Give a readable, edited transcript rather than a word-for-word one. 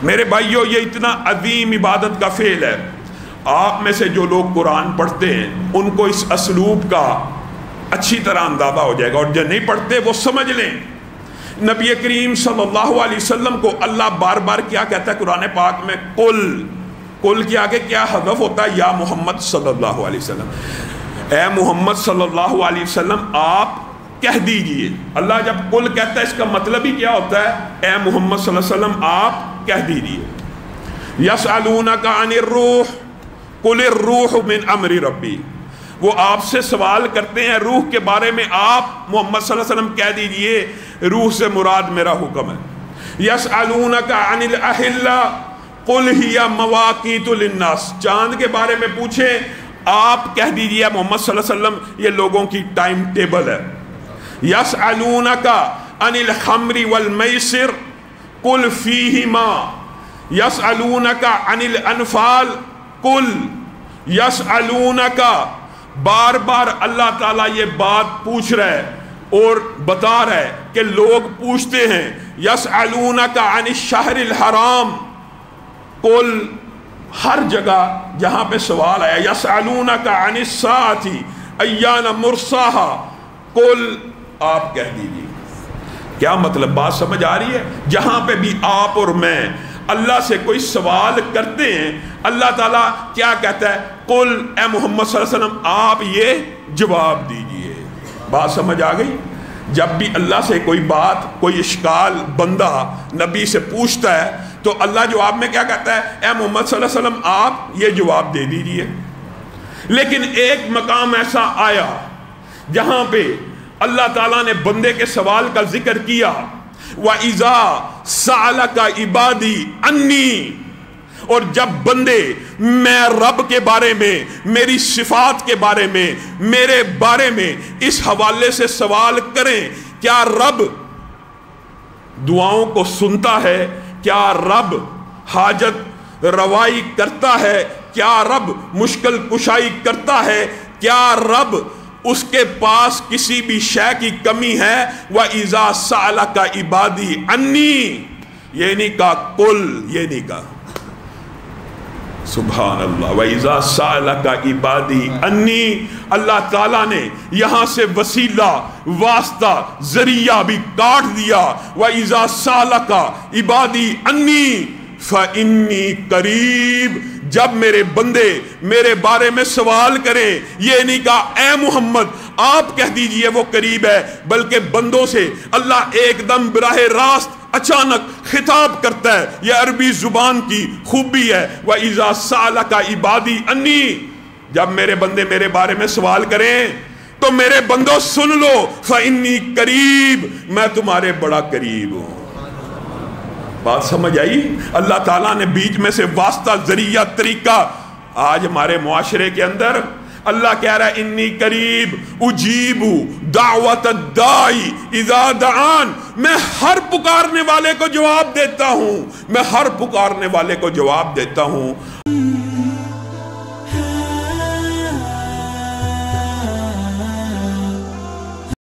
میرے بھائیو یہ اتنا عظیم عبادت کا فعل ہے. آپ میں سے جو لوگ قرآن پڑھتے ہیں ان کو اس اسلوب کا اچھی طرح اندازہ ہو جائے گا، اور جو نہیں پڑھتے وہ سمجھ لیں. نبی کریم صلی اللہ علیہ وسلم کو اللہ بار بار کیا کہتا ہے قرآن پاک میں؟ قل کے آگے کیا حذف ہوتا ہے؟ یا محمد صلی اللہ علیہ وسلم، اے محمد صلی اللہ علیہ وسلم آپ کہہ دیجئے. اللہ جب قل کہتا ہے اس کا مطلب ہی کیا ہوتا ہے؟ اے محمد صلی اللہ علیہ وسلم آپ کہہ دیجئے. یسألونک عن الروح قل الروح من امر ربی، وہ آپ سے سوال کرتے ہیں روح کے بارے میں، آپ محمد صلی اللہ علیہ وسلم کہہ دیجئے روح سے مراد میرا حکم ہے. یسألونک عن الاہلہ قل ہی مواقیت للناس، چاند کے بارے میں پوچھیں آپ کہہ دیجئے محمد صلی اللہ علیہ وسلم یہ لوگوں کی ٹائم ٹیبل ہے. یسألونک عن الخمر والمیسر قل فیہما، یسألونک عن الانفال قل، یسألونک، بار بار اللہ تعالیٰ یہ بات پوچھ رہا ہے اور بتا رہا ہے کہ لوگ پوچھتے ہیں. یسألونک عن الشہر الحرام قل، ہر جگہ جہاں پہ سوال آیا یسألونک عن الساعۃ ایان مرساها قل، آپ کہہ دیجیے. کیا مطلب؟ بات سمجھ آ رہی ہے؟ جہاں پہ بھی آپ اور میں اللہ سے کوئی سوال کرتے ہیں اللہ تعالیٰ کیا کہتا ہے؟ قل، اے محمد صلی اللہ علیہ وسلم آپ یہ جواب دیجئے. بات سمجھ آ گئی؟ جب بھی اللہ سے کوئی بات، کوئی اشکال بندہ نبی سے پوچھتا ہے تو اللہ جواب میں کیا کہتا ہے؟ اے محمد صلی اللہ علیہ وسلم آپ یہ جواب دے دیجئے. لیکن ایک مقام ایسا آیا جہاں پہ اللہ تعالیٰ نے بندے کے سوال کا ذکر کیا، وَإِذَا سَأَلَكَ عِبَادِي عَنِّي، اور جب بندے میں رب کے بارے میں، میری صفات کے بارے میں، میرے بارے میں اس حوالے سے سوال کریں، کیا رب دعاؤں کو سنتا ہے؟ کیا رب حاجت روائی کرتا ہے؟ کیا رب مشکل کشائی کرتا ہے؟ کیا رب اس کے پاس کسی بھی شے کی کمی ہے؟ وَإِذَا سَأَلَكَ عِبَادِي عَنِّي، یہ نہیں کہا قل، یہ نہیں کہا. سبحان اللہ. وَإِذَا سَأَلَكَ عِبَادِي عَنِّي، اللہ تعالیٰ نے یہاں سے وسیلہ، واسطہ، ذریعہ بھی کاٹ دیا. وَإِذَا سَأَلَكَ عِبَادِي عَنِّي فَإِنِّي قَرِيب، جب میرے بندے میرے بارے میں سوال کریں یہ نہیں کہا اے محمد آپ کہہ دیجئے وہ قریب ہے، بلکہ بندوں سے اللہ ایک دم براہ راست اچانک خطاب کرتا ہے. یہ عربی زبان کی خوبی ہے. وَإِذَا سَأَلَكَ عِبَادِي عَنِّي، جب میرے بندے میرے بارے میں سوال کریں تو میرے بندوں سن لو، فَإِنِّي قَرِيب، میں تمہارے بڑا قریب ہوں. بات سمجھ آئی؟ اللہ تعالیٰ نے بیچ میں سے واسطہ، ذریعہ، طریقہ. آج ہمارے معاشرے کے اندر اللہ کہہ رہا ہے انی قریب اجیب دعوت الداعی اذا دعان، میں ہر پکارنے والے کو جواب دیتا ہوں، میں ہر پکارنے والے کو جواب دیتا ہوں.